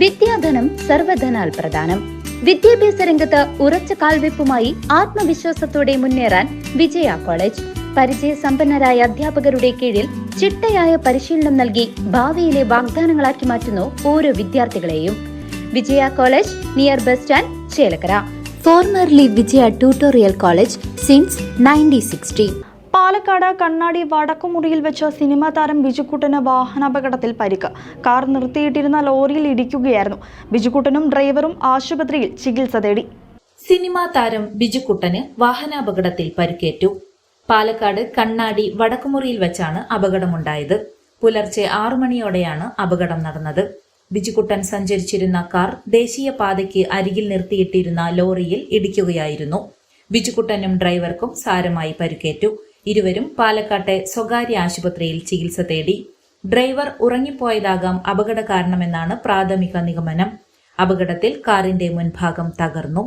വിദ്യാധനം സർവധനാൽ പ്രധാനം. വിദ്യാഭ്യാസ രംഗത്ത് ഉറച്ച കാൽവെപ്പുമായി ആത്മവിശ്വാസത്തോടെ മുന്നേറാൻ വിജയ കോളേജ്. പരിചയസമ്പന്നരായ അധ്യാപകരുടെ കീഴിൽ ചിട്ടയായ പരിശീലനം നൽകി ഭാവിയിലെ വാഗ്ദാനങ്ങളാക്കി മാറ്റുന്നു ഓരോ വിദ്യാർത്ഥികളെയും. Vijaya college, near bus stand, Chelakkara. Formerly Vijaya tutorial college since 1960. Palakkad Kannadi വടക്കുമുറിയിൽ വെച്ച് സിനിമാ താരം ബിജുക്കുട്ടന് വാഹനാപകടത്തിൽ പരിക്ക്. കാർ നിർത്തിയിട്ടിരുന്ന ലോറിയിൽ ഇടിക്കുകയായിരുന്നു. ബിജുക്കുട്ടനും ഡ്രൈവറും ആശുപത്രിയിൽ ചികിത്സ തേടി. സിനിമാ താരം ബിജുക്കുട്ടന് വാഹനാപകടത്തിൽ പരിക്കേറ്റു. പാലക്കാട് കണ്ണാടി വടക്കുമുറിയിൽ വെച്ചാണ് അപകടമുണ്ടായത്. പുലർച്ചെ 6 മണിയോടെയാണ് അപകടം നടന്നത്. ബിജുക്കുട്ടൻ സഞ്ചരിച്ചിരുന്ന കാർ ദേശീയപാതയ്ക്ക് അരികിൽ നിർത്തിയിട്ടിരുന്ന ലോറിയിൽ ഇടിക്കുകയായിരുന്നു. ബിജുക്കുട്ടനും ഡ്രൈവർക്കും സാരമായി പരിക്കേറ്റു. ഇരുവരും പാലക്കാട്ടെ സ്വകാര്യ ആശുപത്രിയിൽ ചികിത്സ തേടി. ഡ്രൈവർ ഉറങ്ങിപ്പോയതാകാം അപകട കാരണമെന്നാണ് പ്രാഥമിക നിഗമനം. അപകടത്തിൽ കാറിന്റെ മുൻഭാഗം തകർന്നു.